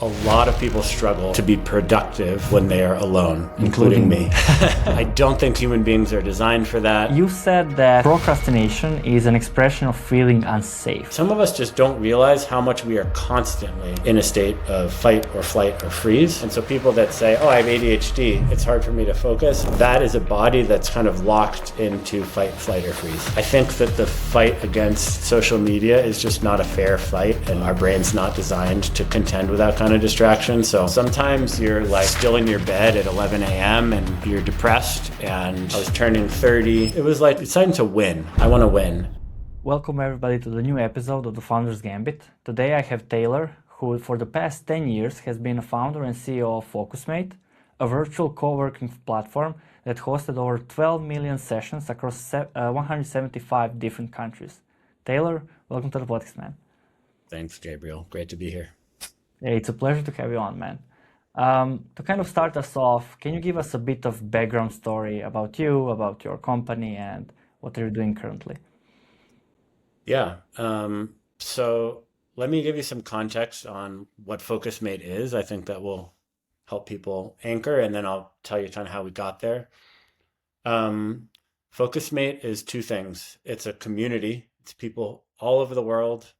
A lot of people struggle to be productive when they are alone, including me. I don't think human beings are designed for that. You said that procrastination is an expression of feeling unsafe. Some of us just don't realize how much we are constantly in a state of fight or flight or freeze. And so people that say, oh, I have ADHD, it's hard for me to focus, that is a body that's kind of locked into fight, flight, or freeze. I think that the fight against social media is just not a fair fight, and our brain's not designed to contend with that kind of distraction. So sometimes you're like still in your bed at 11 a.m. and you're depressed, and I was turning 30. It was like, it's time to win. I want to win. Welcome everybody to the new episode of the Founder's Gambit. Today I have Taylor, who for the past 10 years has been a founder and CEO of Focusmate, a virtual co-working platform that hosted over 12 million sessions across 175 different countries. Taylor, welcome to the podcast, man. Thanks, Gabriel. Great to be here. Hey, it's a pleasure to have you on, man. To kind of start us off, can you give us a bit of background story about you, about your company, and what you're doing currently? Yeah. So let me give you some context on what Focusmate is. I think that will help people anchor, and then I'll tell you kind of how we got there. Focusmate is two things. It's a community. It's people all over the world,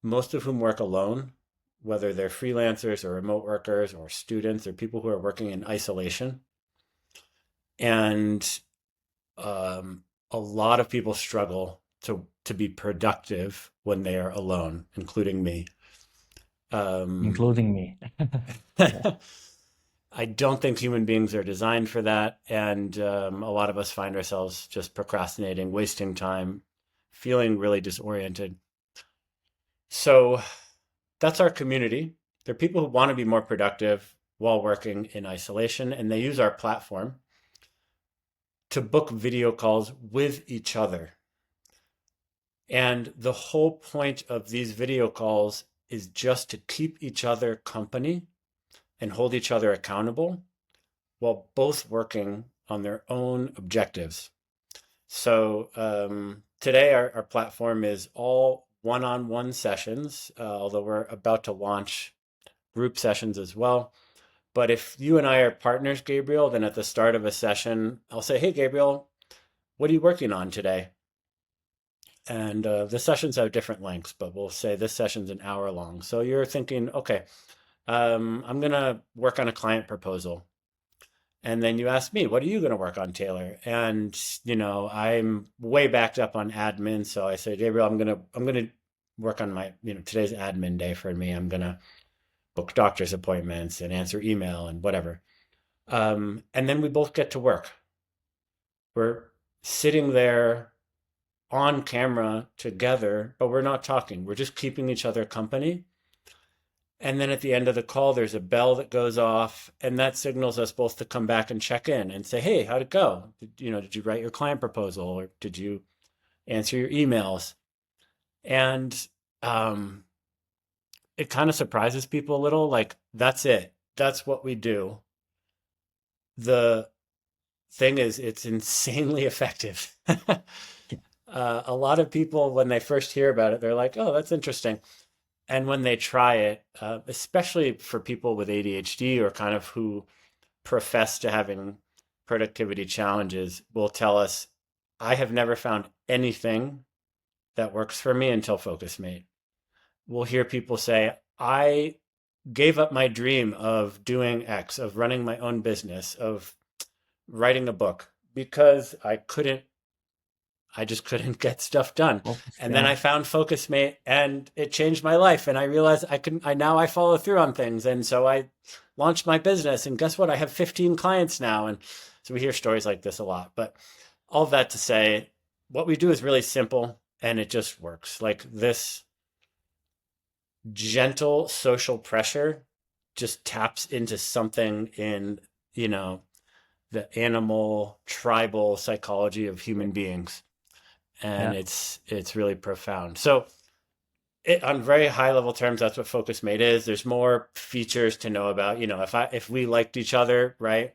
most of whom work alone, whether they're freelancers or remote workers or students or people who are working in isolation. And a lot of people struggle to be productive when they are alone, including me. Including me. Yeah. I don't think human beings are designed for that. And a lot of us find ourselves just procrastinating, wasting time, feeling really disoriented. So that's our community. They're people who want to be more productive while working in isolation, and they use our platform to book video calls with each other. And the whole point of these video calls is just to keep each other company and hold each other accountable while both working on their own objectives. So today our platform is all one-on-one sessions, although we're about to launch group sessions as well. But if you and I are partners, Gabriel, then at the start of a session, I'll say, hey, Gabriel, what are you working on today? And the sessions have different lengths, but we'll say this session's an hour long. So you're thinking, okay, I'm going to work on a client proposal. And then you ask me, what are you going to work on, Taylor? And, I'm way backed up on admin. So I say, Gabriel, I'm going to work on my, today's admin day for me. I'm going to book doctor's appointments and answer email and whatever. And then we both get to work. We're sitting there on camera together, but we're not talking. We're just keeping each other company. And then at the end of the call, there's a bell that goes off, and that signals us both to come back and check in and say, hey, how'd it go? Did you write your client proposal, or did you answer your emails? And it kind of surprises people a little, like, that's it. That's what we do. The thing is, it's insanely effective. A lot of people, when they first hear about it, they're like, oh, that's interesting. And when they try it, especially for people with ADHD or kind of who profess to having productivity challenges, will tell us, I have never found anything that works for me until Focusmate. We'll hear people say, I gave up my dream of doing X, of running my own business, of writing a book, because I just couldn't get stuff done. And then I found Focusmate, and it changed my life. And I realized now I follow through on things. And so I launched my business, and guess what? I have 15 clients now. And so we hear stories like this a lot, but all of that to say, what we do is really simple, and it just works. Like, this gentle social pressure just taps into something in, the animal tribal psychology of human beings. And Yeah. it's really profound. So on very high level terms, that's what Focusmate is. There's more features to know about. If we liked each other, right,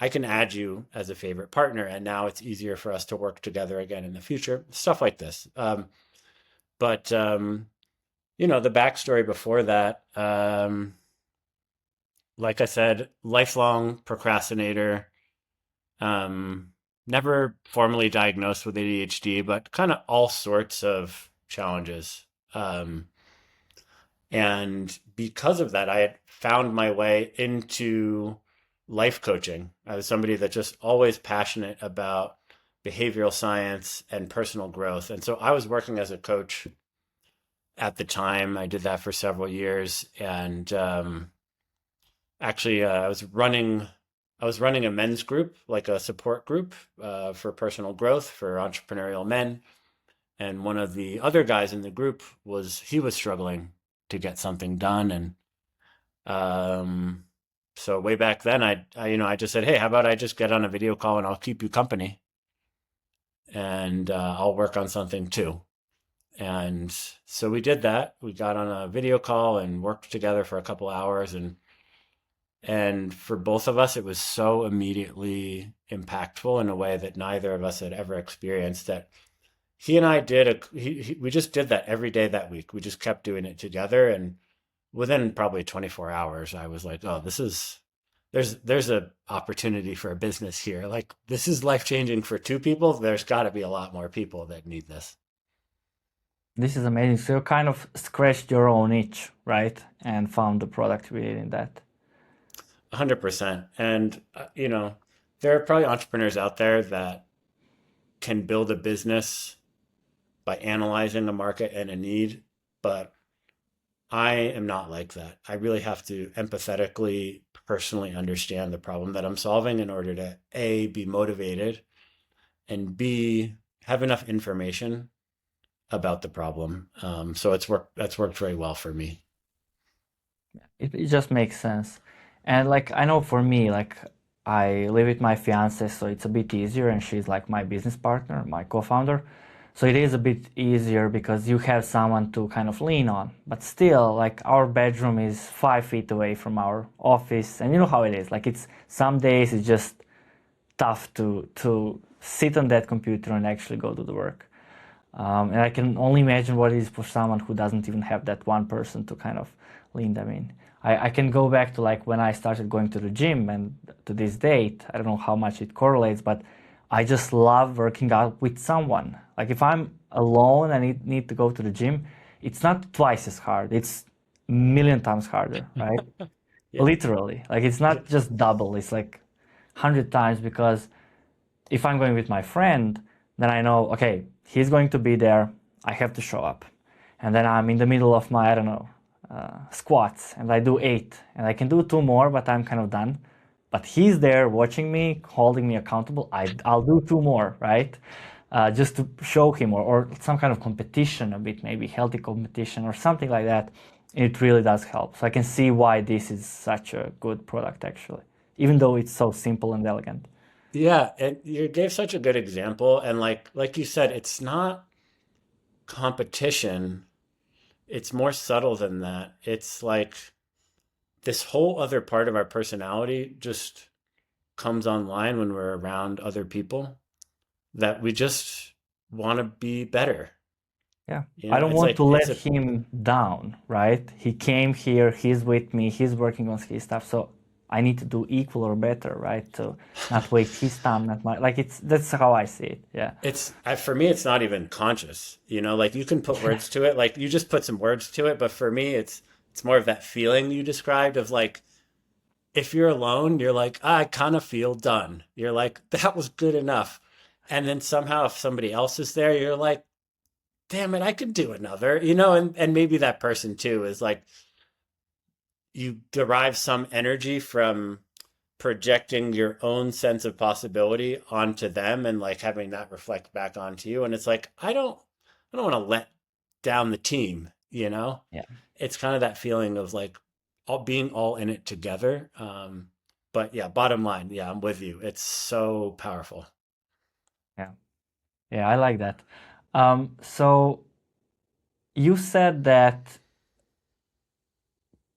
I can add you as a favorite partner, and now it's easier for us to work together again in the future. Stuff like this. But the backstory before that, like I said, lifelong procrastinator. Um, Never formally diagnosed with ADHD, but kind of all sorts of challenges. Um, and because of that, I had found my way into life coaching. I was somebody that just always passionate about behavioral science and personal growth. And so I was working as a coach at the time. I did that for several years, and actually, I was running a men's group, like a support group for personal growth for entrepreneurial men. And one of the other guys in the group he was struggling to get something done, and um, so way back then, I just said, hey, how about I just get on a video call and I'll keep you company, and I'll work on something too. And so we did that. We got on a video call and worked together for a couple hours, and for both of us, it was so immediately impactful in a way that neither of us had ever experienced. That he and I did we just did that every day that week. We just kept doing it together, and within probably 24 hours, I was like, oh, there's a opportunity for a business here. Like this is life changing for two people. There's got to be a lot more people that need this. This is amazing. So you kind of scratched your own itch, right? And found the productivity in that. 100%. And there are probably entrepreneurs out there that can build a business by analyzing a market and a need, but I am not like that. I really have to empathetically, personally understand the problem that I'm solving in order to A, be motivated, and B, have enough information about the problem. So that's worked very well for me. It just makes sense. And like I know for me, like I live with my fiance, so it's a bit easier, and she's like my business partner, my co-founder. So it is a bit easier because you have someone to kind of lean on. But still, like our bedroom is 5 feet away from our office, and you know how it is. Like it's some days it's just tough to sit on that computer and actually go to the work. And I can only imagine what it is for someone who doesn't even have that one person to kind of lean them in. I can go back to like when I started going to the gym and to this date, I don't know how much it correlates, but I just love working out with someone. Like if I'm alone and need to go to the gym, it's not twice as hard. It's a million times harder, right? Yeah. Literally. Like it's not just double, it's like 100 times because if I'm going with my friend, then I know, okay, he's going to be there. I have to show up. And then I'm in the middle of my, I don't know, squats and I do 8 and I can do 2 more, but I'm kind of done. But he's there watching me, holding me accountable. I'll do 2 more, right? Just to show him or some kind of competition a bit, maybe healthy competition or something like that. It really does help. So I can see why this is such a good product actually, even though it's so simple and elegant. Yeah, and you gave such a good example. And like you said, it's not competition. It's more subtle than that. It's like this whole other part of our personality just comes online when we're around other people that we just want to be better. Yeah, I don't It's want to like it's let a him down, right? He came here, he's with me, he's working on his stuff, so I need to do equal or better, right? To not waste his time, not my like it's that's how I see it. Yeah. for me it's not even conscious. Like you can put words to it, like you just put some words to it, but for me it's more of that feeling you described of like if you're alone, you're like, I kind of feel done. You're like, that was good enough. And then somehow, if somebody else is there, you're like, damn it, I could do another, and maybe that person too is like, you derive some energy from projecting your own sense of possibility onto them and like having that reflect back onto you. And it's like, I don't want to let down the team, Yeah. It's kind of that feeling of like all in it together. But yeah, bottom line, yeah, I'm with you. It's so powerful. Yeah. Yeah, I like that. So you said that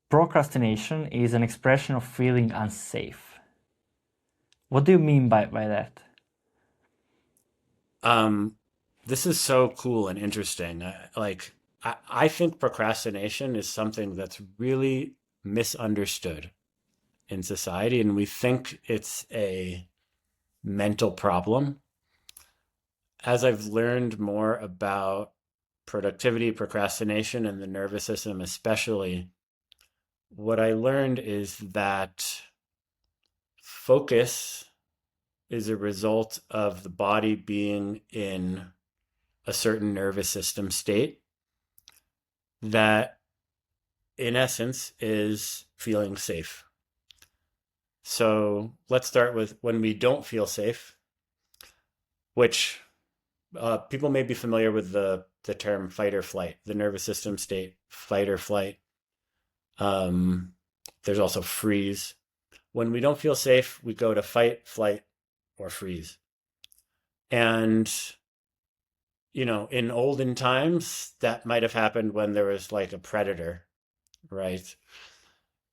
procrastination is an expression of feeling unsafe. What do you mean by that? Um, this is so cool and interesting. I think procrastination is something that's really misunderstood. in society, and we think it's a mental problem. As I've learned more about productivity, procrastination, and the nervous system, especially, what I learned is that focus is a result of the body being in a certain nervous system state that, in essence, is feeling safe. So let's start with when we don't feel safe, which people may be familiar with the term fight or flight, the nervous system state, fight or flight. Um, there's also freeze. When we don't feel safe, we go to fight, flight, or freeze. And, in olden times, that might have happened when there was like a predator, right?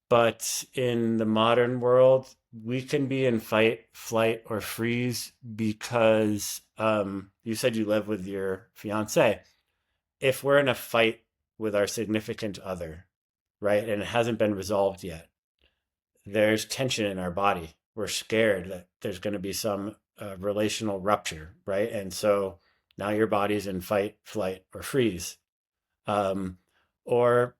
But in the modern world, we can be in fight, flight, or freeze because you said you live with your fiance. If we're in a fight with our significant other, right, and it hasn't been resolved yet, there's tension in our body. We're scared that there's going to be some relational rupture, right? And so now your body's in fight, flight, or freeze. Um, or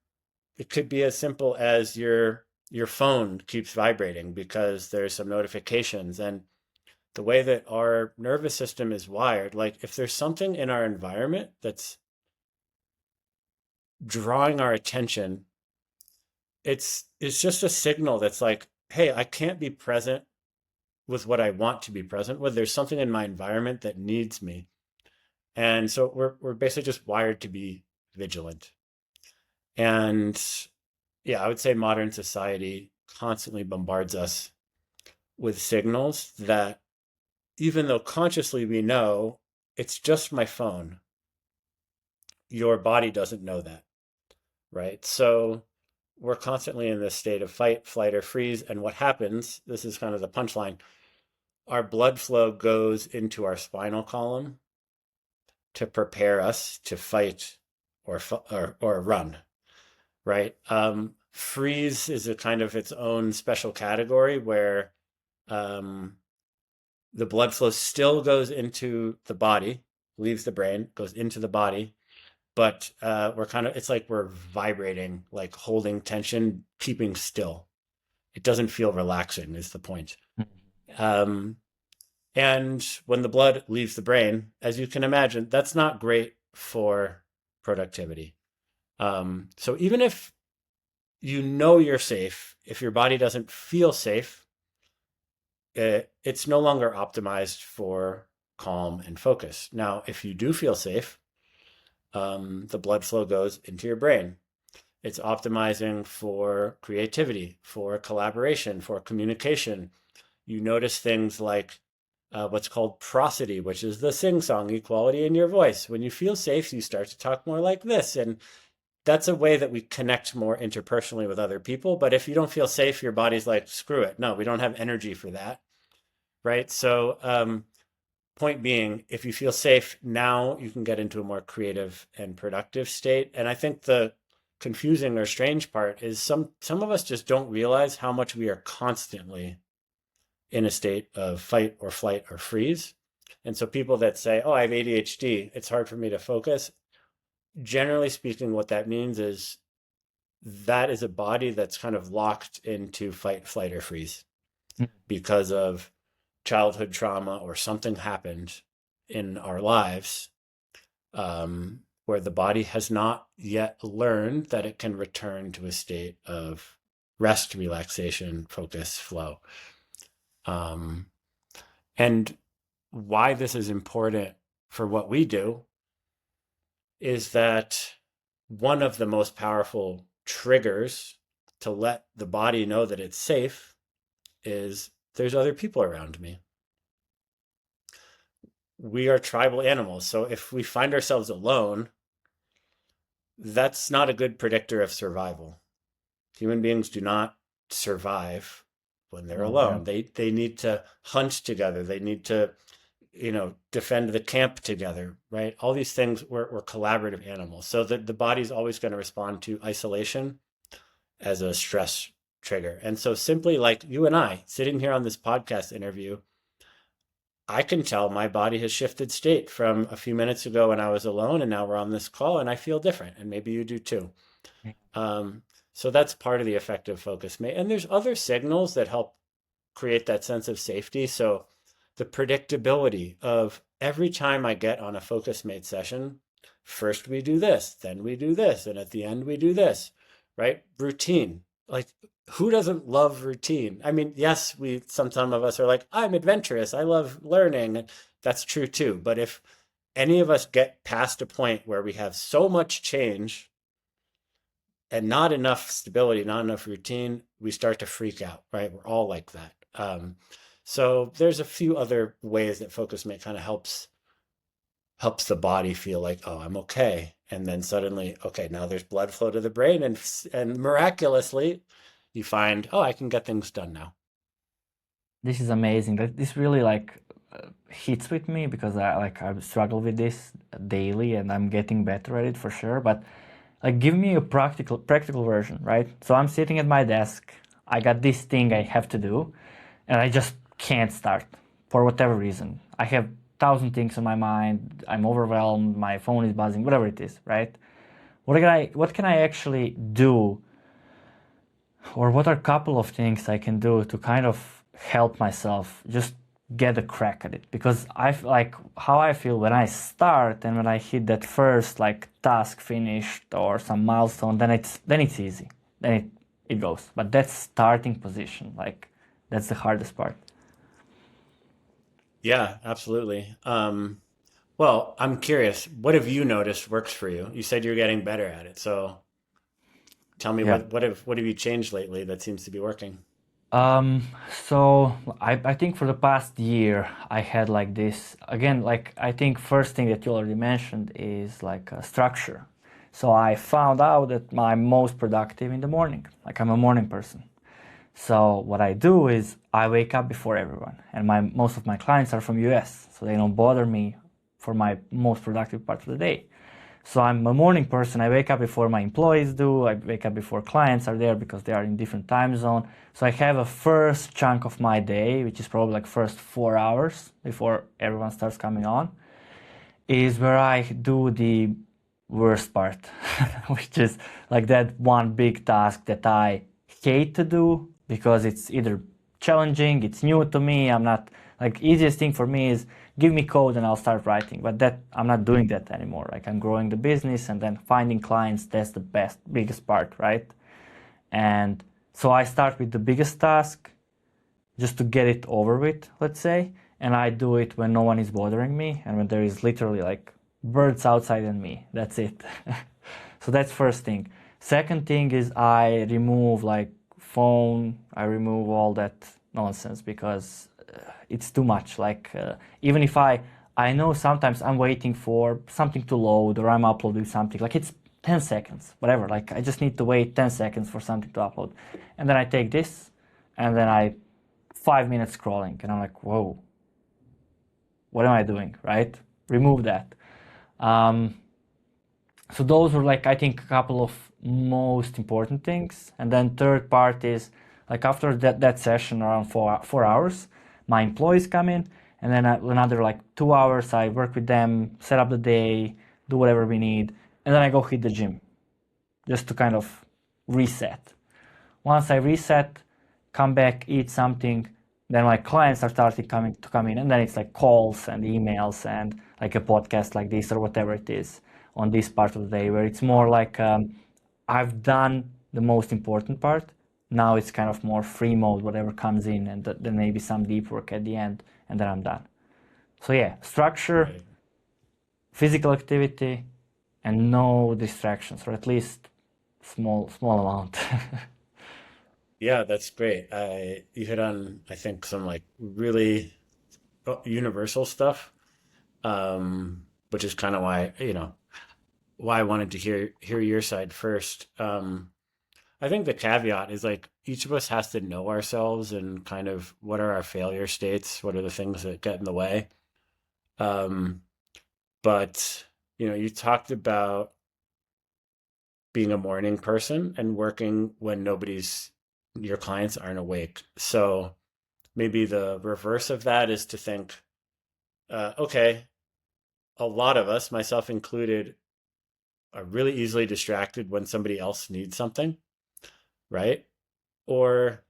it could be as simple as your phone keeps vibrating because there's some notifications. And the way that our nervous system is wired, like if there's something in our environment that's drawing our attention, it's just a signal that's like, hey, I can't be present with what I want to be present with. There's something in my environment that needs me. And so we're basically just wired to be vigilant. And yeah, I would say modern society constantly bombards us with signals that, even though consciously we know it's just my phone, your body doesn't know that, right? So we're constantly in this state of fight, flight, or freeze. And what happens, this is kind of the punchline, our blood flow goes into our spinal column to prepare us to fight or run, right? Freeze is a kind of its own special category where um, the blood flow still goes into the body, leaves the brain, goes into the body, but it's like we're vibrating, like holding tension, keeping still. It doesn't feel relaxing, is the point. Um, and when the blood leaves the brain, as you can imagine, that's not great for productivity. So even if you know you're safe, if your body doesn't feel safe, it's no longer optimized for calm and focus. Now, if you do feel safe, the blood flow goes into your brain. It's optimizing for creativity, for collaboration, for communication. You notice things like what's called prosody, which is the sing-song equality in your voice. When you feel safe, you start to talk more like this. And that's a way that we connect more interpersonally with other people. But if you don't feel safe, your body's like, screw it. No, we don't have energy for that. Right. So, point being, if you feel safe, now you can get into a more creative and productive state. And I think the confusing or strange part is some of us just don't realize how much we are constantly in a state of fight or flight or freeze. And so people that say, oh, I have ADHD, it's hard for me to focus. Generally speaking, what that means is that is a body that's kind of locked into fight, flight, or freeze because of childhood trauma or something happened in our lives where the body has not yet learned that it can return to a state of rest, relaxation, focus, flow. Um, and why this is important for what we do is that one of the most powerful triggers to let the body know that it's safe is there's other people around me. We are tribal animals. So if we find ourselves alone, that's not a good predictor of survival. Human beings do not survive when they're No, yeah. alone. They need to hunt together. They need to, defend the camp together, right? All these things, we're collaborative animals. So the body's always going to respond to isolation as a stress trigger. And so simply like you and I sitting here on this podcast interview, I can tell my body has shifted state from a few minutes ago when I was alone and now we're on this call and I feel different. And maybe you do too. Um, so that's part of the effective focus mate. And there's other signals that help create that sense of safety. So the predictability of every time I get on a focus mate session, first we do this, then we do this, and at the end we do this, right? Routine. Like who doesn't love routine? I mean, yes, some of us are like, I'm adventurous, I love learning. That's true too. But if any of us get past a point where we have so much change and not enough stability, not enough routine, we start to freak out, right? We're all like that. So there's a few other ways that focus mate kind of helps the body feel like, oh, I'm okay. And then suddenly, okay, now there's blood flow to the brain, and miraculously, you find, oh, I can get things done now. This is amazing. This really hits with me because I struggle with this daily and I'm getting better at it for sure. But like give me a practical version, right? So I'm sitting at my desk. I got this thing I have to do, and I just can't start for whatever reason. I have thousand things on my mind. I'm overwhelmed. My phone is buzzing. Whatever it is, right? What can I actually do, or what are a couple of things I can do to kind of help myself just get a crack at it? Because like how I feel when I start and when I hit that first like task finished or some milestone, then it's easy. Then it goes. But that starting position, like that's the hardest part. Yeah, absolutely. Well, I'm curious, what have you noticed works for you? You said you're getting better at it. So tell me Yeah. what have you changed lately that seems to be working? Um, so I think for the past year I had like this again, like I think first thing that you already mentioned is like a structure. So I found out that I'm most productive in the morning. Like I'm a morning person. So what I do is I wake up before everyone, and most of my clients are from US, so they don't bother me for my most productive part of the day. So I'm a morning person. I wake up before my employees do. I wake up before clients are there because they are in different time zone. So I have a first chunk of my day, which is probably like first 4 hours before everyone starts coming on, is where I do the worst part, which is like that one big task that I hate to do because it's either challenging, it's new to me. I'm not like easiest thing for me is give me code and I'll start writing. But that I'm not doing that anymore. Like I'm growing the business and then finding clients, that's the biggest part, right? And so I start with the biggest task just to get it over with, let's say. And I do it when no one is bothering me and when there is literally like birds outside and me. That's it. So that's first thing. Second thing is I remove like phone, I remove all that nonsense because it's too much. Like even if I know sometimes I'm waiting for something to load or I'm uploading something, like it's 10 seconds, whatever. Like I just need to wait 10 seconds for something to upload. And then I take this and then I 5 minutes scrolling and I'm like, whoa, what am I doing? Right? Remove that. Um, so those were like I think a couple of most important things. And then third part is like after that session around 4 hours, my employees come in, and then another like 2 hours I work with them, set up the day, do whatever we need, and then I go hit the gym just to kind of reset. Once I reset, come back, eat something, then my clients are starting coming to come in, and then it's like calls and emails and like a podcast like this or whatever it is on this part of the day where it's more like I've done the most important part. Now it's kind of more free mode, whatever comes in, and then maybe some deep work at the end, and then I'm done. So yeah, structure, Right. physical activity, and no distractions, or at least small amount. Yeah, that's great. You hit on, I think, some like really universal stuff, which is kind of why, why I wanted to hear your side first. I think the caveat is like each of us has to know ourselves and kind of what are our failure states, what are the things that get in the way. Um, but you talked about being a morning person and working when your clients aren't awake. So maybe the reverse of that is to think, okay, a lot of us, myself included, are really easily distracted when somebody else needs something, right? Or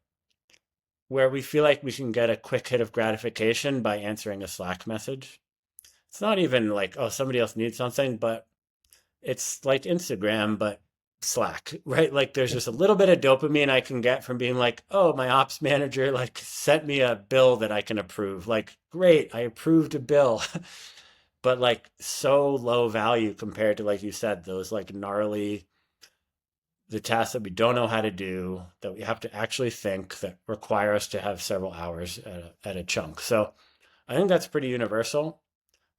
where we feel like we can get a quick hit of gratification by answering a Slack message. It's not even like, oh, somebody else needs something, but it's like Instagram, but Slack, right? Like there's just a little bit of dopamine I can get from being like, oh, my ops manager like sent me a bill that I can approve. Like, great, I approved a bill. But like so low value compared to, like you said, those like gnarly, the tasks that we don't know how to do, that we have to actually think, that require us to have several hours at a chunk. So I think that's pretty universal.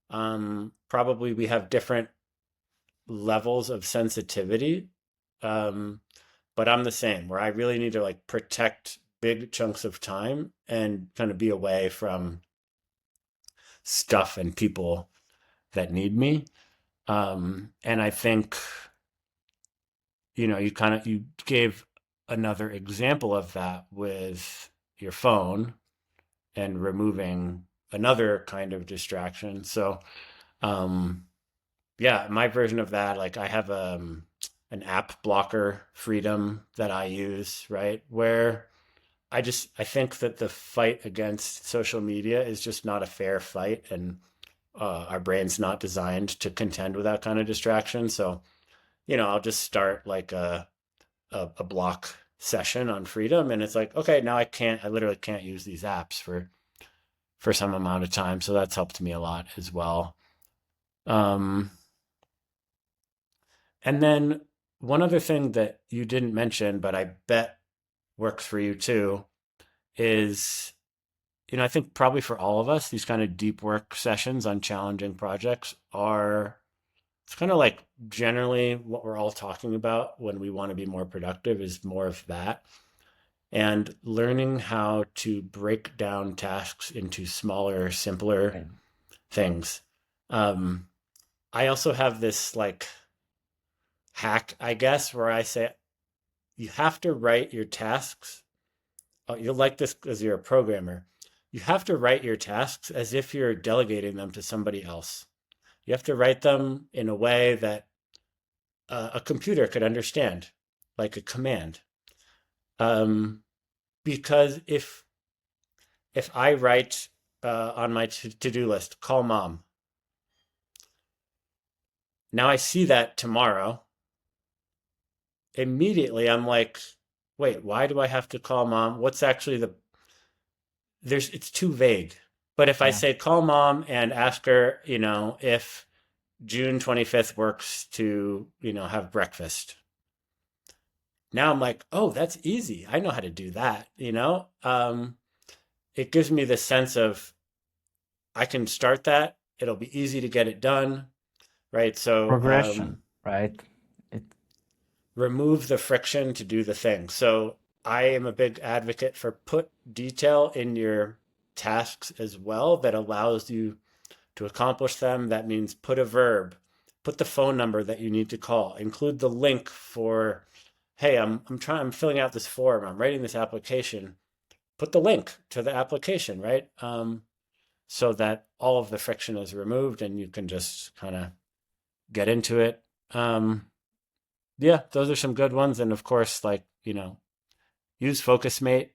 Probably we have different levels of sensitivity. Um, but I'm the same, where I really need to like protect big chunks of time and kind of be away from stuff and people that need me. And I think, you gave another example of that with your phone and removing another kind of distraction. So, um, yeah, my version of that, like I have an app blocker freedom that I use, right? Where I think that the fight against social media is just not a fair fight, and our brain's not designed to contend with that kind of distraction. So, I'll just start like a block session on freedom, and it's like, okay, now I literally can't use these apps for some amount of time. So that's helped me a lot as well. Um, and then one other thing that you didn't mention, but I bet works for you too, is, I think probably for all of us, these kind of deep work sessions on challenging projects are, it's kind of like generally what we're all talking about when we want to be more productive is more of that. And learning how to break down tasks into smaller, simpler Okay. things. Um, I also have this like hack, I guess, where I say you have to write your tasks. You'll like this because you're a programmer. You have to write your tasks as if you're delegating them to somebody else. You have to write them in a way that a computer could understand, like a command. Um, because if I write on my to-do list, call mom. Now I see that tomorrow. Immediately I'm like, wait, why do I have to call mom? What's actually it's too vague. But if I Yeah. say call mom and ask her, if June 25th works to, have breakfast. Now I'm like, oh, that's easy.. I know how to do that. It gives me the sense of I can start that. It'll be easy to get it done, right? So Progression, right? It, remove the friction to do the thing. So I am a big advocate for put detail in your tasks as well that allows you to accomplish them. That means put a verb, put the phone number that you need to call, include the link for, hey, I'm filling out this form, I'm writing this application. Put the link to the application, right? So that all of the friction is removed and you can just kind of get into it. Um, yeah, those are some good ones. And of course, like, use Focusmate.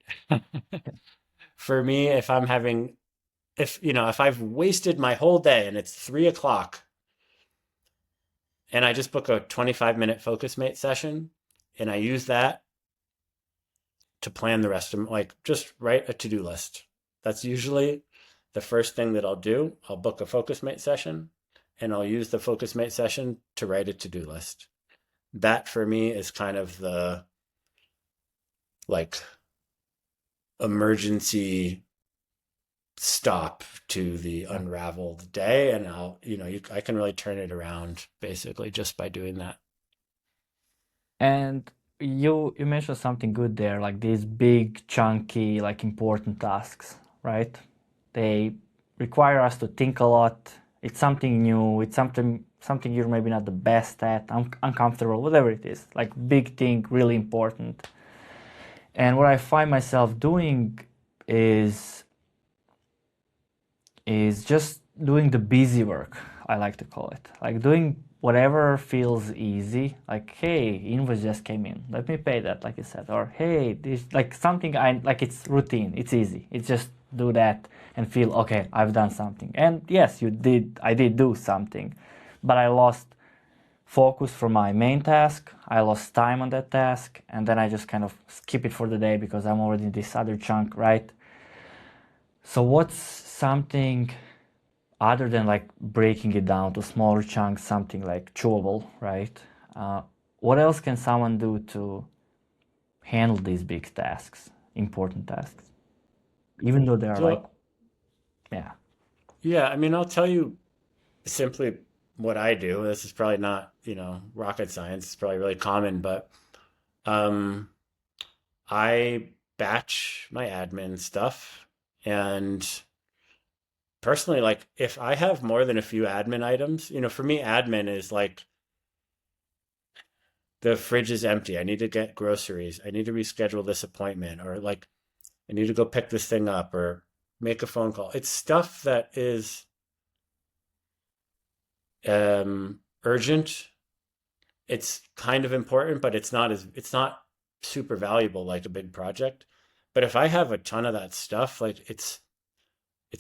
For me, if I've wasted my whole day and it's 3 o'clock and I just book a 25-minute Focusmate session and I use that to plan the rest of, like, just write a to-do list. That's usually the first thing that I'll do. I'll book a Focusmate session and I'll use the Focusmate session to write a to-do list. That for me is kind of the like emergency stop to the yeah. unraveled day, and I can really turn it around basically just by doing that. And you mentioned something good there, like these big, chunky, like important tasks, right? They require us to think a lot. It's something new. It's something you're maybe not the best at, uncomfortable, whatever it is. Like big thing, really important. And what I find myself doing is is just doing the busy work, I like to call it. Like doing whatever feels easy. Like, hey, invoice just came in. Let me pay that, like you said. Or hey, this like something I like it's routine. It's easy. It's just do that and feel okay, I've done something. And yes, I did do something. But I lost focus from my main task. I lost time on that task, and then I just kind of skip it for the day because I'm already in this other chunk, right? So what's something other than like breaking it down to smaller chunks, something like chewable, right? Uh, what else can someone do to handle these big tasks, important tasks, even though they are like, So, yeah, yeah, I mean, I'll tell you simply what I do. This is probably not, rocket science. It's probably really common, but um, I batch my admin stuff. And personally, like if I have more than a few admin items, for me, admin is like the fridge is empty. I need to get groceries. I need to reschedule this appointment, or like I need to go pick this thing up or make a phone call. It's stuff that is urgent. It's kind of important, but it's not super valuable like a big project. But if I have a ton of that stuff, like it's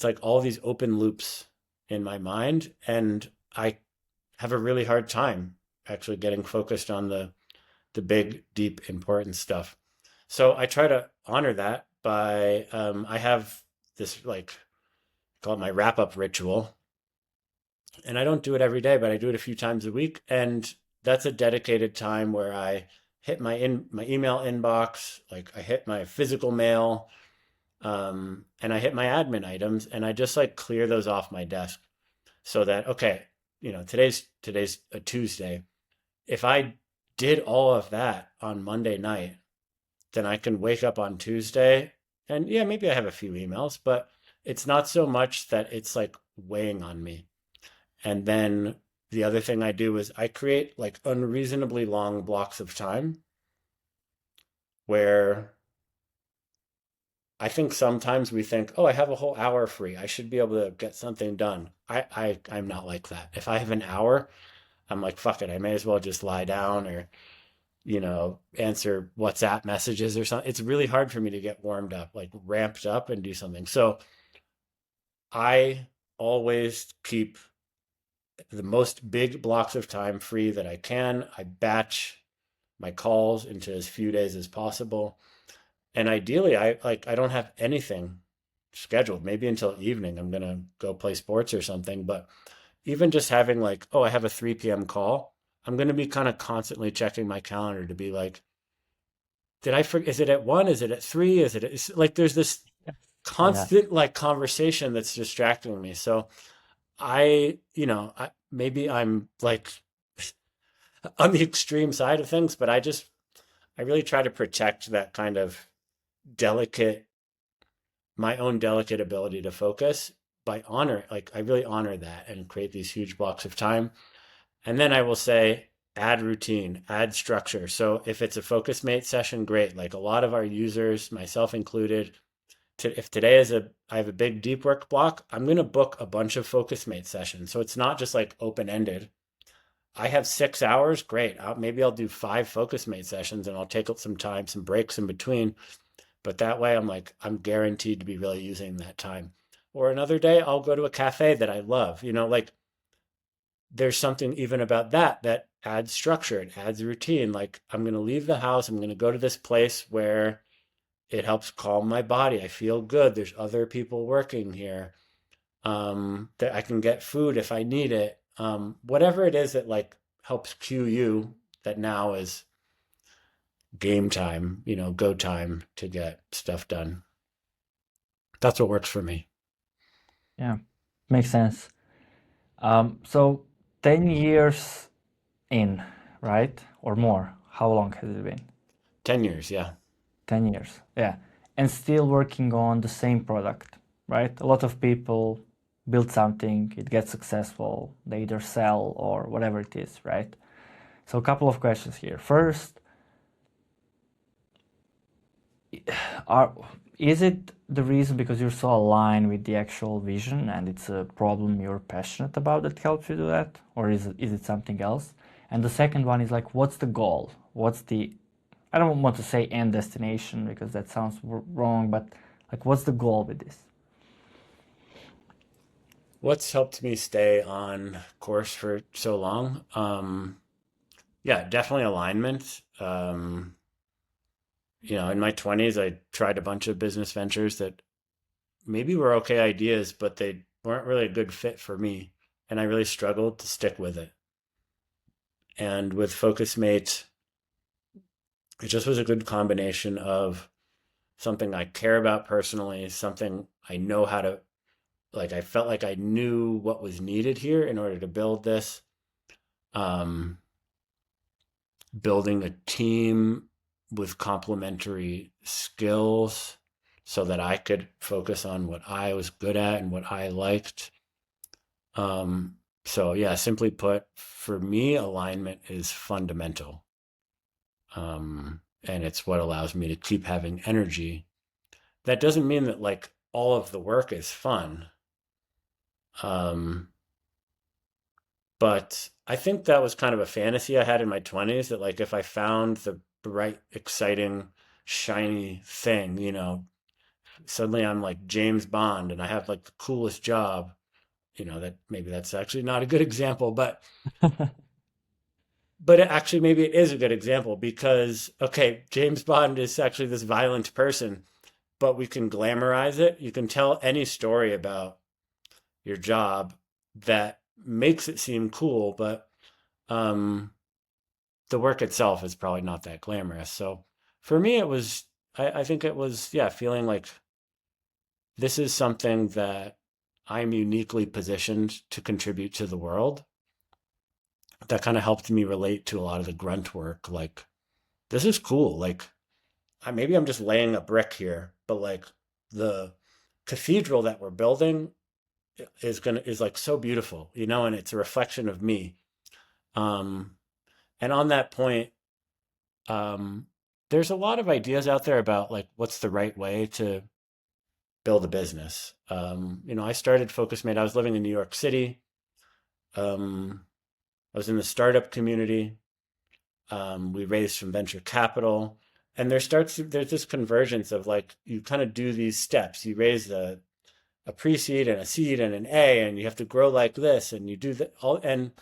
like all these open loops in my mind, and I have a really hard time actually getting focused on the big, deep, important stuff. So I try to honor that by I have this like call it my wrap up ritual, and I don't do it every day, but I do it a few times a week, and that's a dedicated time where I hit my email inbox, like I hit my physical mail, and I hit my admin items, and I just like clear those off my desk so that okay, today's a Tuesday. If I did all of that on Monday night, then I can wake up on Tuesday and yeah, maybe I have a few emails, but it's not so much that it's like weighing on me. And then the other thing I do is I create like unreasonably long blocks of time where I think sometimes we think, oh, I have a whole hour free. I should be able to get something done. I'm not like that. If I have an hour, I'm like, fuck it. I may as well just lie down or, answer WhatsApp messages or something. It's really hard for me to get warmed up, like ramped up and do something. So I always keep the most big blocks of time free that I can. I batch my calls into as few days as possible. And ideally, I don't have anything scheduled. Maybe until evening, I'm gonna go play sports or something. But even just having like, oh, I have a 3 p.m. call, I'm gonna be kind of constantly checking my calendar to be like, did I forget? Is it at 1? Is it at 3? It's like there's this yeah, constant like conversation that's distracting me. So maybe I'm like on the extreme side of things, but I really try to protect that kind of delicate, my own delicate ability to focus by like I really honor that and create these huge blocks of time. And then I will say, add routine, add structure. So if it's a Focusmate session, great. Like a lot of our users, myself included, if today I have a big deep work block, I'm going to book a bunch of Focusmate sessions. So it's not just like open ended. I have 6 hours, great. Maybe I'll do 5 Focusmate sessions and I'll take some time, some breaks in between. But that way I'm guaranteed to be really using that time. Or another day, I'll go to a cafe that I love. Like there's something even about that adds structure, it adds routine. Like I'm going to leave the house, I'm going to go to this place where it helps calm my body. I feel good. There's other people working here. That I can get food if I need it. Whatever it is that like helps cue you that now is game time, go time to get stuff done. That's what works for me. yeah, makes sense. So 10 years in, right? Or more. How long has it been? 10 years, yeah. 10 years. Yeah. And still working on the same product, right? A lot of people build something, it gets successful, they either sell or whatever it is, right? So a couple of questions here. First, are is it the reason because you're so aligned with the actual vision and it's a problem you're passionate about that helps you do that, or is it something else? And the second one is like, what's the goal? What's the, I don't want to say end destination because that sounds wrong, but like, what's the goal with this? What's helped me stay on course for so long? Yeah, definitely alignment. In my 20s, I tried a bunch of business ventures that maybe were okay ideas, but they weren't really a good fit for me. And I really struggled to stick with it. And with Focusmate, it just was a good combination of something I care about personally, something I know how to, like, I felt like I knew what was needed here in order to build this. Um, Building a team with complementary skills so that I could focus on what I was good at and what I liked. So yeah, simply put, for me, alignment is fundamental. And it's what allows me to keep having energy. That doesn't mean that like all of the work is fun. Um, but I think that was kind of a fantasy I had in my 20s that like if I found the right, exciting, shiny thing, suddenly I'm like James Bond and I have like the coolest job, that maybe that's actually not a good example, but actually maybe it is a good example because okay, James Bond is actually this violent person, but we can glamorize it. You can tell any story about your job that makes it seem cool, but um the work itself is probably not that glamorous. So for me, I think it was, yeah, feeling like this is something that I'm uniquely positioned to contribute to the world. That kind of helped me relate to a lot of the grunt work. Like, this is cool. Like, maybe I'm just laying a brick here, but like the cathedral that we're building is like so beautiful, and it's a reflection of me. Um, and on that point, um, there's a lot of ideas out there about like what's the right way to build a business. I started Focusmate. I was living in New York City. Um, I was in the startup community. We raised some venture capital, and there's this convergence of like you kind of do these steps. You raise a pre-seed and a seed and an A, and you have to grow like this, and you do that all. And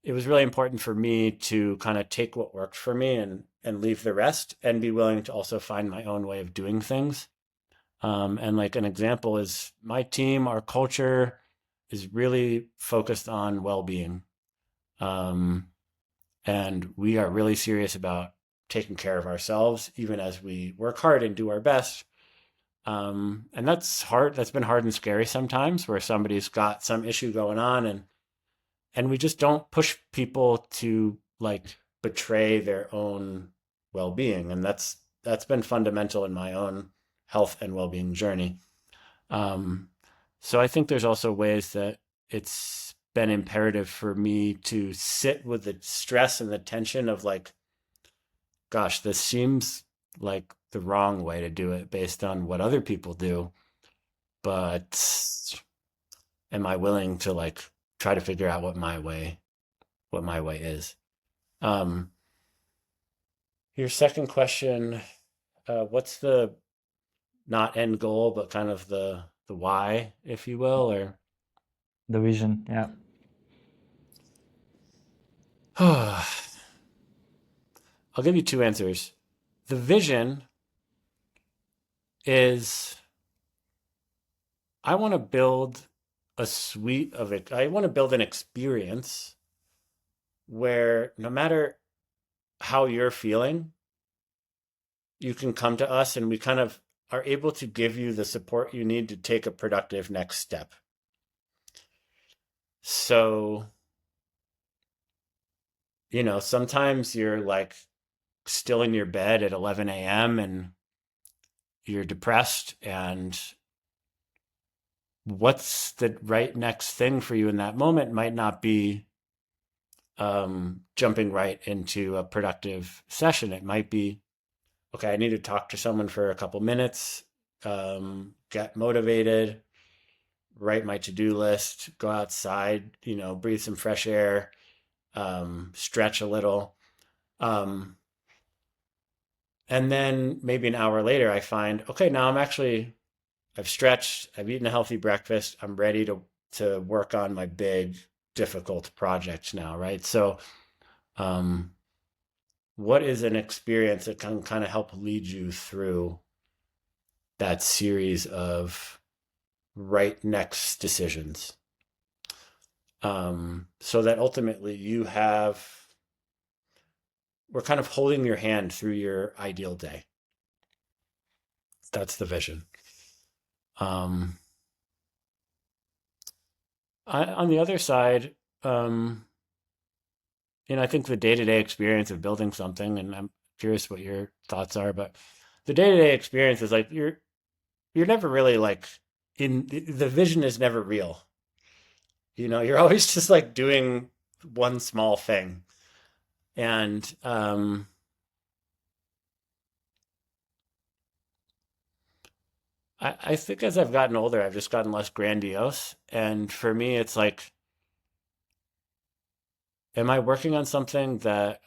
it was really important for me to kind of take what worked for me and leave the rest, and be willing to also find my own way of doing things. And like an example is my team, our culture is really focused on well-being. Um, and we are really serious about taking care of ourselves, even as we work hard and do our best. And that's hard. That's been hard and scary sometimes where somebody's got some issue going on and we just don't push people to like betray their own well-being. And that's been fundamental in my own health and well-being journey. Um, so I think there's also ways that it's been imperative for me to sit with the stress and the tension of like, gosh, this seems like the wrong way to do it based on what other people do, but am I willing to like try to figure out what my way is? Um, your second question, what's the not end goal, but kind of the why, if you will, or The vision, yeah. I'll give you two answers. The vision is I want to build a suite of it. I want to build an experience where no matter how you're feeling, you can come to us and we kind of are able to give you the support you need to take a productive next step. So, sometimes you're like still in your bed at 11 a.m. and you're depressed and what's the right next thing for you in that moment might not be jumping right into a productive session. It might be, okay, I need to talk to someone for a couple minutes, get motivated, write my to-do list, go outside, breathe some fresh air, stretch a little. Um, and then maybe an hour later, I find, okay, now I've stretched, I've eaten a healthy breakfast, I'm ready to work on my big, difficult project now, right? So, um, what is an experience that can kind of help lead you through that series of right next decisions? So that ultimately we're kind of holding your hand through your ideal day. That's the vision. Um, on the other side, um, I think the day-to-day experience of building something, and I'm curious what your thoughts are, but the day-to-day experience is like you're never really like in the vision is never real. You're always just like doing one small thing. And I think as I've gotten older, I've just gotten less grandiose. And for me, it's like, am I working on something that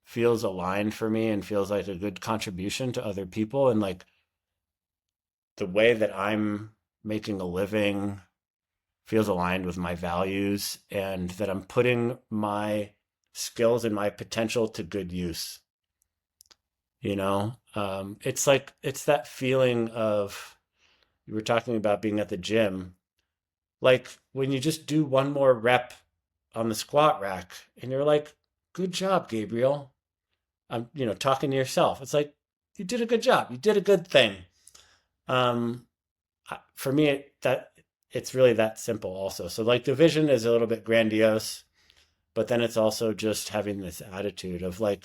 feels aligned for me and feels like a good contribution to other people? And like the way that I'm making a living feels aligned with my values and that I'm putting my skills and my potential to good use. It's like, it's that feeling of, you were talking about being at the gym, like when you just do one more rep on the squat rack and you're like, good job, Gabriel. I'm, talking to yourself. It's like, you did a good job. You did a good thing. Um, for me, it's really that simple also. So like the vision is a little bit grandiose, but then it's also just having this attitude of like,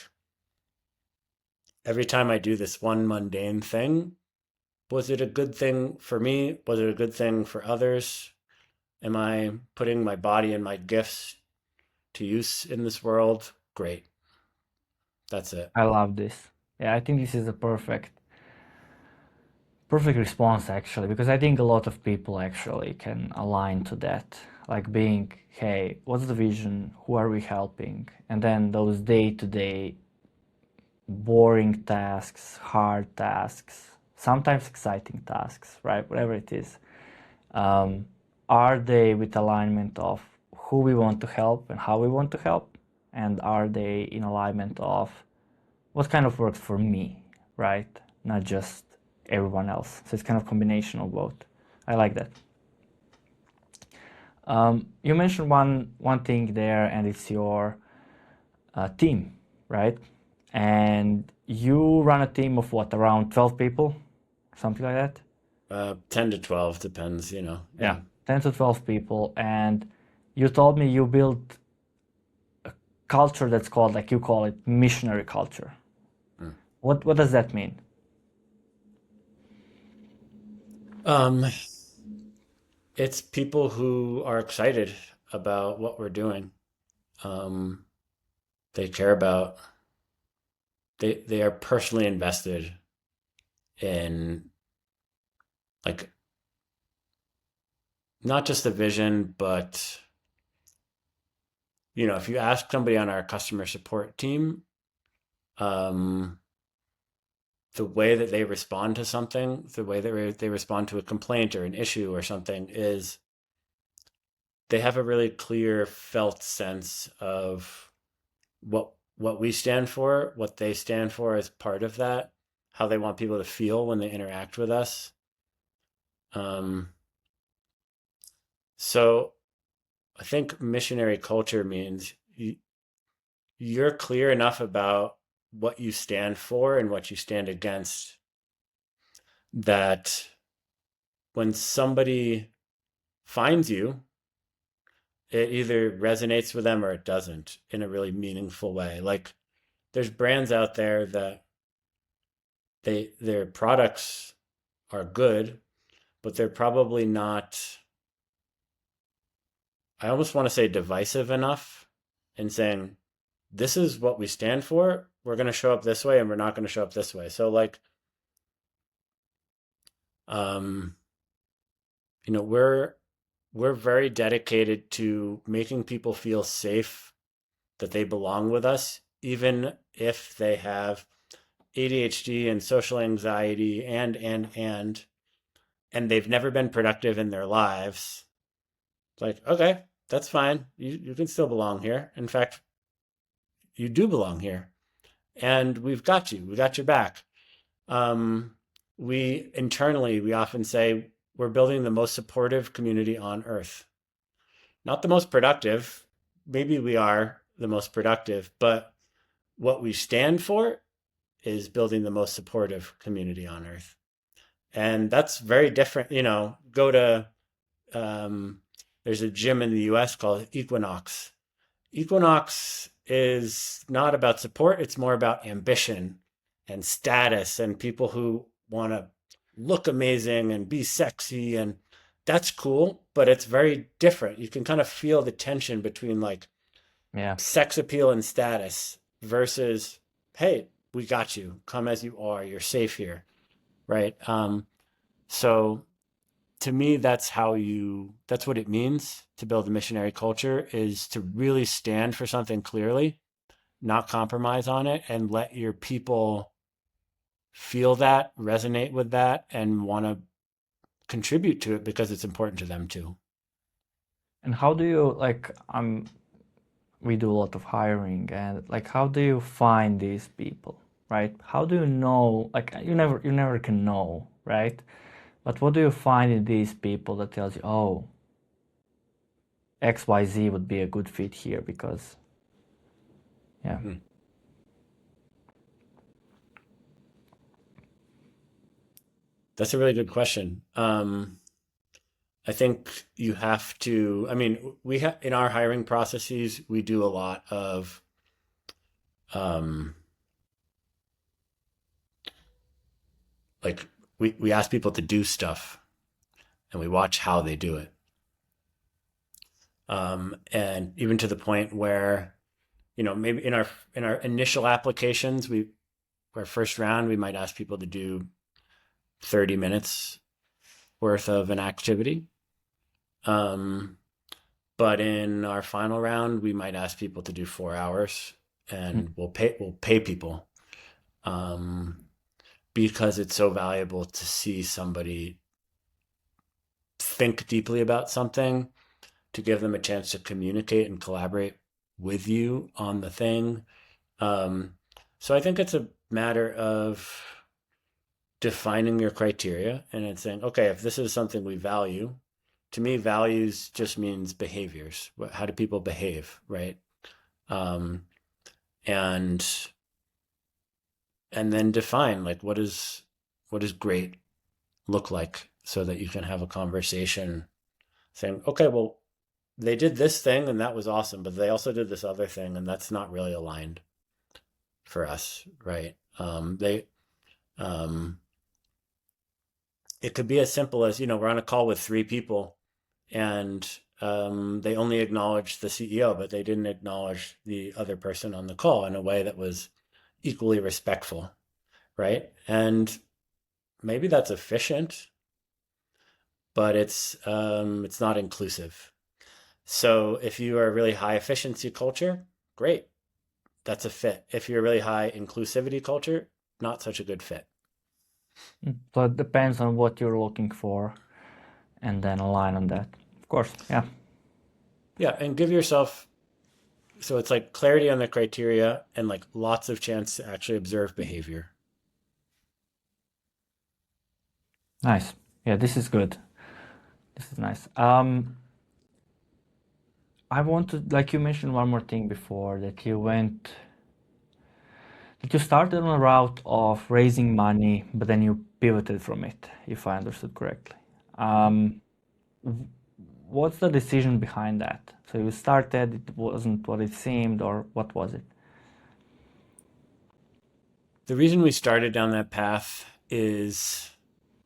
every time I do this one mundane thing, was it a good thing for me? Was it a good thing for others? Am I putting my body and my gifts to use in this world? Great. That's it. I love this. Yeah, I think this is a perfect response actually, because I think a lot of people actually can align to that. Like being, hey, what's the vision? Who are we helping? And then those day-to-day boring tasks, hard tasks, sometimes exciting tasks, right? Whatever it is. Um, are they with alignment of who we want to help and how we want to help? And are they in alignment of what kind of works for me, right? Not just everyone else. So it's kind of combination of both. I like that. You mentioned one thing there, and it's your team, right? And you run a team of what, around 12 people, something like that? 10 to 12 depends, Yeah, Yeah. 10 to 12 people. And you told me you built a culture that's called, like you call it, missionary culture. Mm. What does that mean? Um, it's people who are excited about what we're doing. Um, they care about, they are personally invested in like not just the vision, but if you ask somebody on our customer support team, um, the way that they respond to something, the way that they respond to a complaint or an issue or something is they have a really clear felt sense of what we stand for, what they stand for as part of that, how they want people to feel when they interact with us. Um, so I think missionary culture means you're clear enough about what you stand for and what you stand against that when somebody finds you, it either resonates with them or it doesn't in a really meaningful way. Like there's brands out there that their products are good, but they're probably not, I almost want to say divisive enough in saying, this is what we stand for, we're going to show up this way and we're not going to show up this way. So like, um, we're very dedicated to making people feel safe that they belong with us, even if they have ADHD and social anxiety and they've never been productive in their lives. It's like, okay, that's fine. You can still belong here. In fact, you do belong here. And we've got you. We got your back. Um, we internally, we often say we're building the most supportive community on earth. Not the most productive. Maybe we are the most productive, but what we stand for is building the most supportive community on earth. And that's very different. Go to, um, there's a gym in the US called Equinox. Equinox is not about support, it's more about ambition and status and people who want to look amazing and be sexy. And that's cool, but it's very different. You can kind of feel the tension between like Yeah. sex appeal and status versus, hey, we got you. Come as you are. You're safe here. Right. So to me, that's what it means to build a missionary culture, is to really stand for something clearly, not compromise on it, and let your people feel that, resonate with that, and want to contribute to it because it's important to them too. And how do you like we do a lot of hiring, and like how do you find these people, right? How do you know, like you never can know, right? But what do you find in these people that tells you, oh, XYZ would be a good fit here because yeah. Hmm. That's a really good question. I think you have to, I mean, we have in our hiring processes, we do a lot of, um, like, we ask people to do stuff and we watch how they do it. And even to the point where, maybe in our initial applications, our first round, we might ask people to do 30 minutes worth of an activity. Um, but in our final round, we might ask people to do 4 hours, Mm. and we'll pay people, um, because it's so valuable to see somebody think deeply about something, to give them a chance to communicate and collaborate with you on the thing. Um, so I think it's a matter of defining your criteria and it's saying, okay, if this is something we value, to me, values just means behaviors. How do people behave, right? Um, and and then define like what does great look like so that you can have a conversation saying, okay, well, they did this thing and that was awesome, but they also did this other thing and that's not really aligned for us, right? They um, it could be as simple as, we're on a call with three people and they only acknowledged the CEO, but they didn't acknowledge the other person on the call in a way that was equally respectful, right? And maybe that's efficient, but it's not inclusive. So if you are a really high efficiency culture, great, that's a fit. If you're a really high inclusivity culture, not such a good fit. So it depends on what you're looking for and then align on that. Of course, yeah. Yeah, and give yourself, so it's like clarity on the criteria and like lots of chance to actually observe behavior. Nice. Yeah, this is good. This is nice. I want to, like you mentioned one more thing before, that you started on a route of raising money, but then you pivoted from it, if I understood correctly. Mhm. Um, what's the decision behind that? So you started, it wasn't what it seemed, or what was it? The reason we started down that path is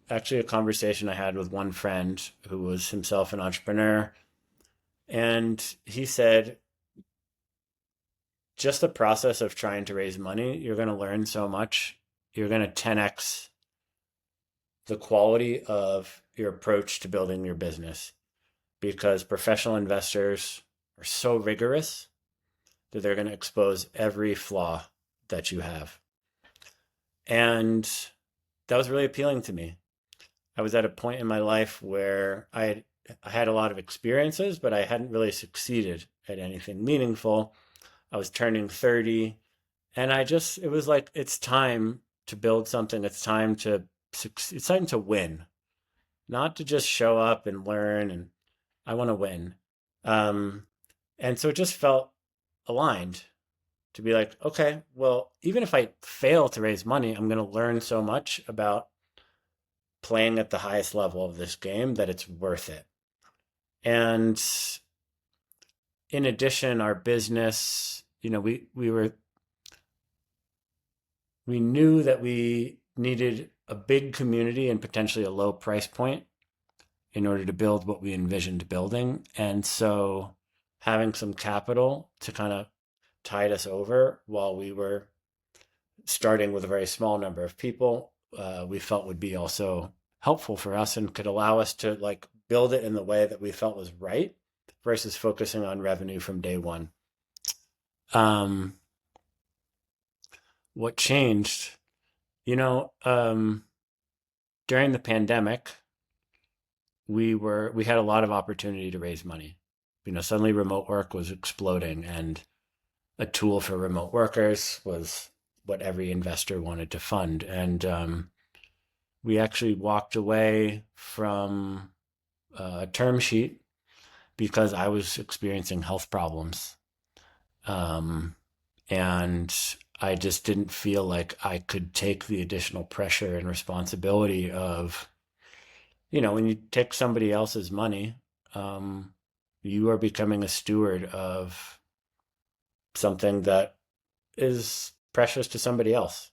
actually a conversation I had with one friend who was himself an entrepreneur. And he said, just the process of trying to raise money, you're going to learn so much. You're going to 10x the quality of your approach to building your business because professional investors are so rigorous that they're going to expose every flaw that you have. And that was really appealing to me. I was at a point in my life where I had a lot of experiences, but I hadn't really succeeded at anything meaningful. I was turning 30, and it was like, it's time to build something. It's time to win, not to just show up and learn. And I want to win. Um, and so it just felt aligned to be like, okay, well, even if I fail to raise money, I'm going to learn so much about playing at the highest level of this game that it's worth it. And in addition, our business, we knew that we needed a big community and potentially a low price point in order to build what we envisioned building. And so having some capital to kind of tide us over while we were starting with a very small number of people, we felt would be also helpful for us and could allow us to like build it in the way that we felt was right versus focusing on revenue from day one. Um, what changed? You know, during the pandemic, we had a lot of opportunity to raise money. Suddenly remote work was exploding, and a tool for remote workers was what every investor wanted to fund. And we actually walked away from a term sheet because I was experiencing health problems. Um, and I just didn't feel like I could take the additional pressure and responsibility of, when you take somebody else's money, um, you are becoming a steward of something that is precious to somebody else.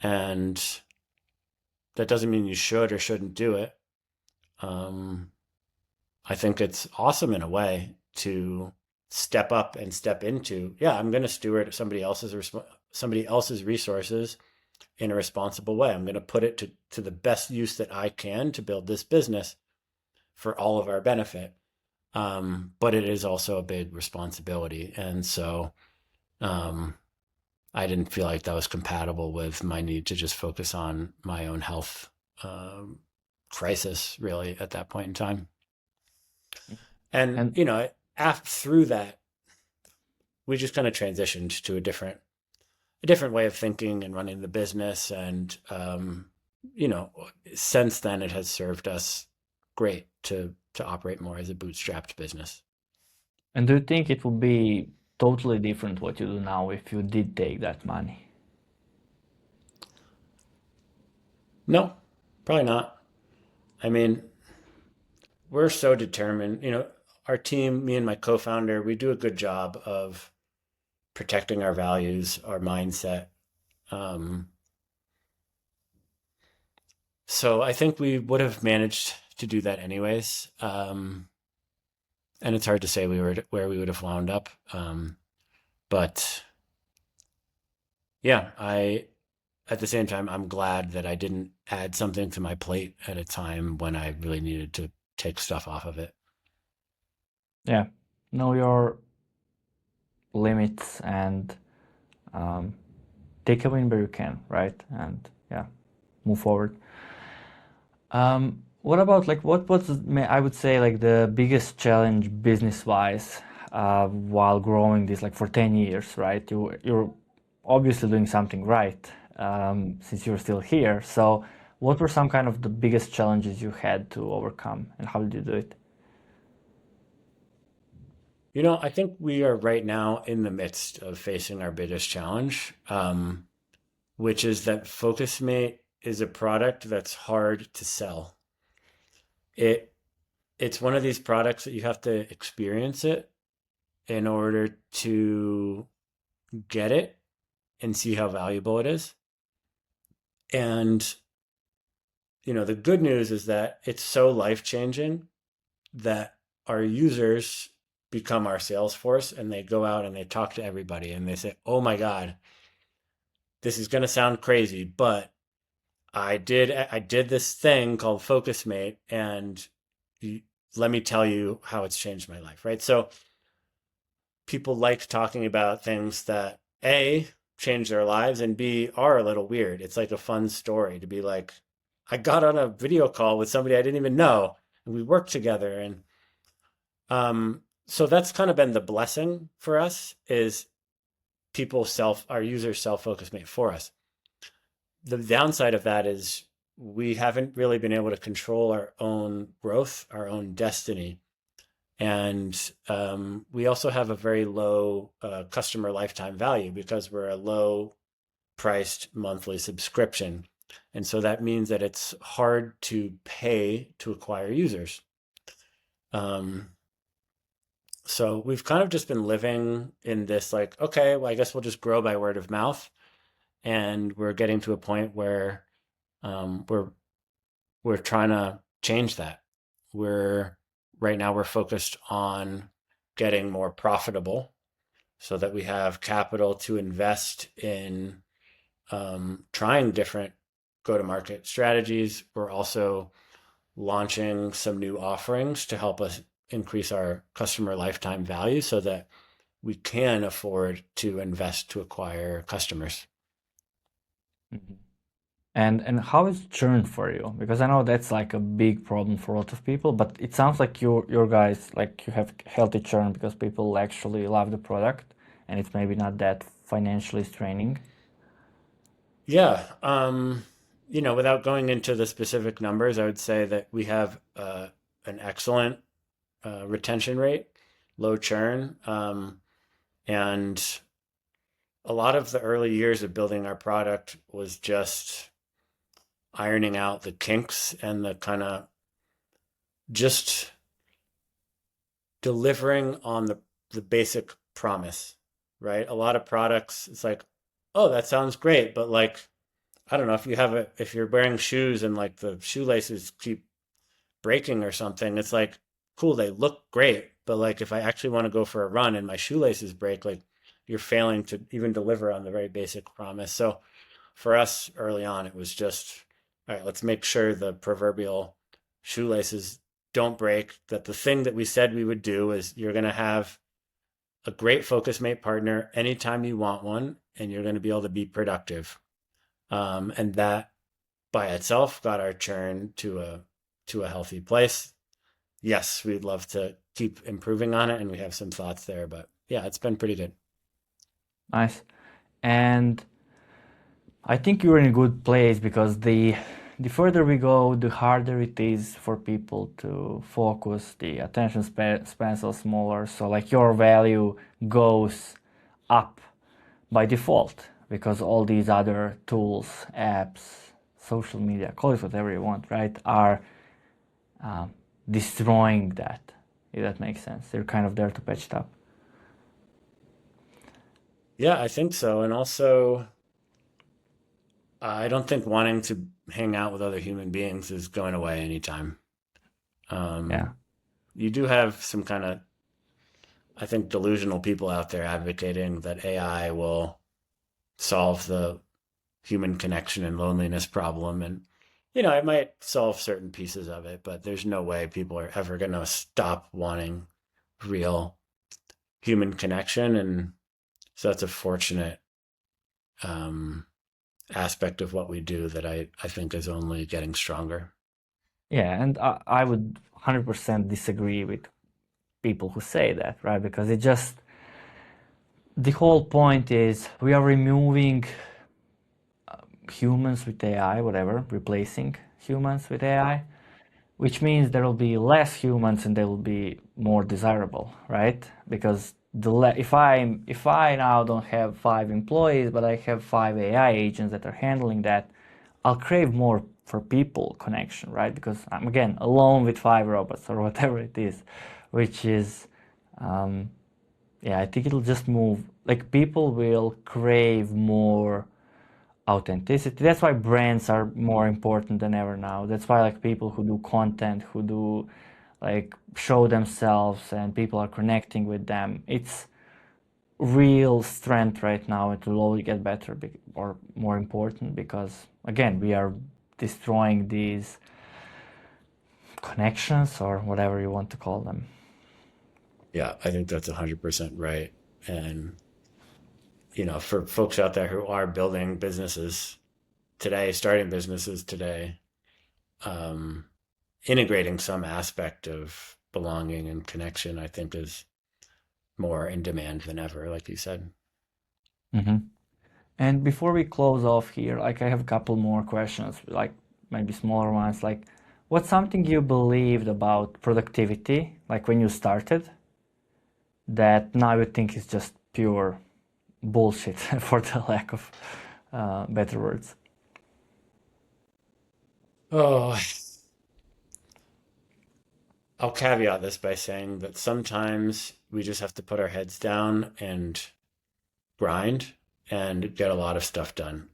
And that doesn't mean you should or shouldn't do it. Um, I think it's awesome in a way to step up and step into, yeah, I'm going to steward somebody else's resources in a responsible way. I'm going to put it to the best use that I can to build this business for all of our benefit. But it is also a big responsibility. And so um, I didn't feel like that was compatible with my need to just focus on my own health crisis, really, at that point in time. And, And after through that, we just kind of transitioned to a different way of thinking and running the business. And, you know, since then, it has served us great to operate more as a bootstrapped business. and do you think it would be totally different what you do now if you did take that money? No, probably not. I mean, we're so determined. Our team, me and my co-founder, we do a good job of protecting our values, our mindset. Um, so I think we would have managed to do that anyways. And it's hard to say where we would have wound up. But yeah, at the same time, I'm glad that I didn't add something to my plate at a time when I really needed to take stuff off of it. Yeah, know your limits and um, take a win where you can, right? And yeah, move forward. What about like what was I would say like the biggest challenge business wise while growing this like for 10 years, right? You're obviously doing something right since you're still here. So what were some kind of the biggest challenges you had to overcome and how did you do it? I think we are right now in the midst of facing our biggest challenge, which is that Focusmate is a product that's hard to sell. It it's one of these products that you have to experience it in order to get it and see how valuable it is. And the good news is that it's so life changing that our users become our sales force, and they go out and they talk to everybody and they say, "Oh my God, this is going to sound crazy, but I did this thing called Focusmate, and let me tell you how it's changed my life," right? So people like talking about things that A, change their lives, and B, are a little weird. It's like a fun story to be like, I got on a video call with somebody I didn't even know, and we worked together. And so that's kind of been the blessing for us is our users self-focus mate for us. The downside of that is we haven't really been able to control our own growth, our own destiny. And we also have a very low customer lifetime value because we're a low priced monthly subscription. And so that means that it's hard to pay to acquire users. Um, so we've kind of just been living in this like, okay, well, I guess we'll just grow by word of mouth. And we're getting to a point where um, we're we're trying to change that. We're right now we're focused on getting more profitable so that we have capital to invest in trying different go-to-market strategies. We're also launching some new offerings to help us increase our customer lifetime value so that we can afford to invest to acquire customers. Mhm. And how is churn for you? Because I know that's like a big problem for a lot of people, but it sounds like your guys like you have healthy churn because people actually love the product and it's maybe not that financially straining. Yeah, without going into the specific numbers, I would say that we have an excellent retention rate, low churn, and a lot of the early years of building our product was just ironing out the kinks and the kind of just delivering on the basic promise, right? A lot of products, it's like, oh, that sounds great, but like, I don't know if you're wearing shoes and like the shoelaces keep breaking or something, it's like, cool, they look great, but like if I actually want to go for a run and my shoelaces break, like you're failing to even deliver on the very basic promise. So for us early on, it was just, all right, let's make sure the proverbial shoelaces don't break, that the thing that we said we would do is you're going to have a great focus mate partner anytime you want one, and you're going to be able to be productive. And that by itself got our churn to a healthy place. Yes, we'd love to keep improving on it, and we have some thoughts there, but yeah, it's been pretty good. Nice. And I think you're in a good place because the further we go, the harder it is for people to focus. The attention spans are smaller, so like your value goes up by default because all these other tools, apps, social media, call it whatever you want, right, are um, destroying that. If that makes sense, they're kind of there to patch it up. Yeah, I think so. And also, I don't think wanting to hang out with other human beings is going away anytime. Yeah. Um, you do have some kind of, I think, delusional people out there advocating that AI will solve the human connection and loneliness problem. And, it might solve certain pieces of it, but there's no way people are ever going to stop wanting real human connection. And so that's a fortunate um, aspect of what we do that I think is only getting stronger. Yeah, and I would 100% disagree with people who say that, right? Because it just, the whole point is we are removing humans with AI, whatever, replacing humans with AI, which means there will be less humans and they will be more desirable, right? Because if I now don't have 5 employees, but I have 5 AI agents that are handling that, I'll crave more for people connection, right? Because I'm again alone with 5 robots or whatever it is, which is, um, yeah, I think it'll just move. Like people will crave more authenticity. That's why brands are more important than ever now. That's why like people who do content, who do like show themselves and people are connecting with them. It's real strength right now. It will only get better or more important because again we are destroying these connections or whatever you want to call them. Yeah, I think that's 100% right. And, for folks out there who are building businesses today, starting businesses today, um, integrating some aspect of belonging and connection, I think is more in demand than ever, like you said. Mm-hmm. And before we close off here, like I have a couple more questions, like maybe smaller ones, like what's something you believed about productivity, like when you started, that now you think is just pure bullshit, for the lack of better words? Oh, I'll caveat this by saying that sometimes we just have to put our heads down and grind and get a lot of stuff done.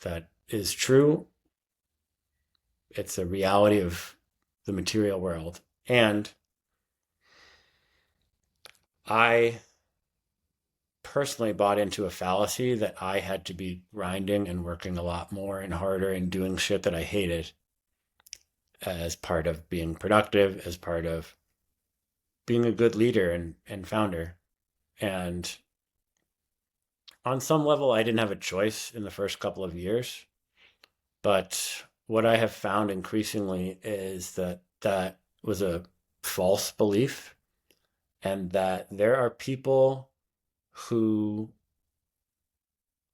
That is true. It's a reality of the material world. And I personally bought into a fallacy that I had to be grinding and working a lot more and harder and doing shit that I hated as part of being productive, as part of being a good leader and founder. And on some level, I didn't have a choice in the first couple of years. But what I have found increasingly is that that was a false belief, and that there are people who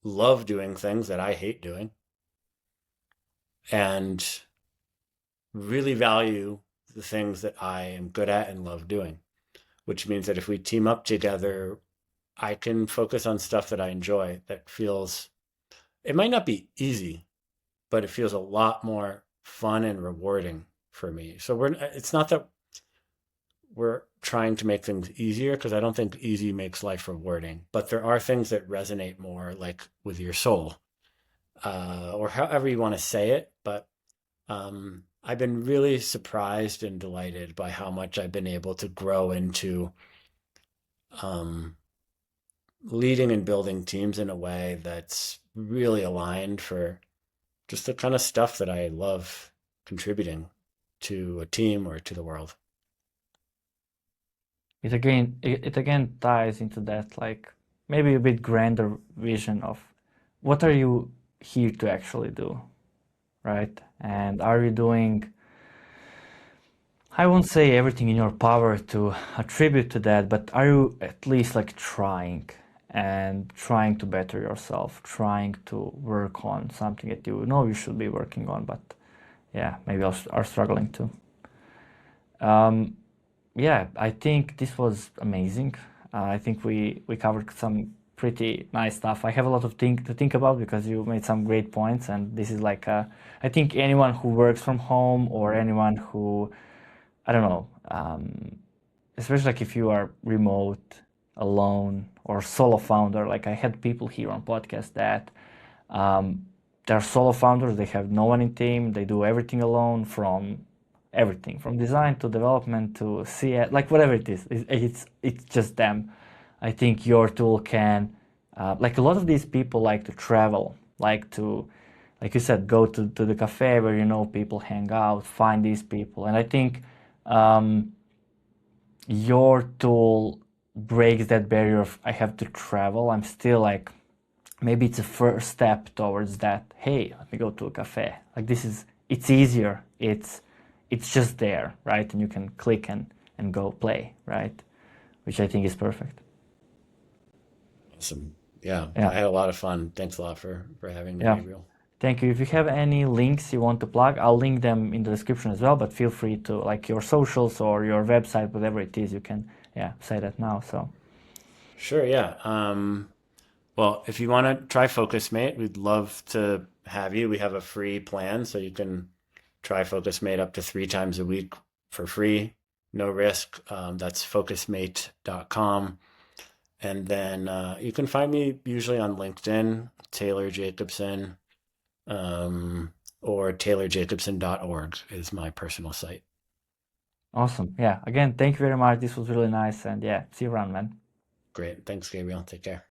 love doing things that I hate doing and really value the things that I am good at and love doing, which means that if we team up together, I can focus on stuff that I enjoy that feels, it might not be easy, but it feels a lot more fun and rewarding for me. So it's not that we're trying to make things easier, because I don't think easy makes life rewarding, but there are things that resonate more like with your soul, or however you want to say it. But I've been really surprised and delighted by how much I've been able to grow into um, leading and building teams in a way that's really aligned for just the kind of stuff that I love contributing to a team or to the world. It again ties into that like maybe a bit grander vision of what are you here to actually do, right? And are you doing, I won't say everything in your power to attribute to that, but are you at least like trying and trying to better yourself, trying to work on something that you know you should be working on, but yeah, maybe are struggling to. Um, yeah, I think this was amazing. I think we covered some pretty nice stuff. I have a lot of thing to think about because you made some great points, and this is like I think anyone who works from home or anyone who I don't know, especially like if you are remote, alone, or solo founder. Like I had people here on podcast that um, they're solo founders. They have no one in team. They do everything alone, from everything from design to development to CS, like whatever it is. It's just them. I think your tool can, like a lot of these people like to travel, like to, like you said, go to the cafe where you know people hang out, find these people, and I think um, your tool breaks that barrier of I have to travel. I'm still like, maybe it's a first step towards that. Hey, let me go to a cafe. Like this is, it's easier. It's just there, right? And you can click and go play, right? Which I think is perfect. Awesome. Yeah, Yeah, I had a lot of fun. Thanks a lot for having me, yeah. Gabriel. Thank you. If you have any links you want to plug, I'll link them in the description as well, but feel free to like your socials or your website, whatever it is, you can, yeah, say that now. So, Sure, yeah. Well, if you want to try Focusmate, we'd love to have you. We have a free plan, so you can try Focusmate up to 3 times a week for free, no risk. That's focusmate.com. And then you can find me usually on LinkedIn, Taylor Jacobson, um, or taylorjacobson.org is my personal site. Awesome. Yeah. Again, thank you very much. This was really nice. And yeah, see you around, man. Great. Thanks, Gabriel. Take care.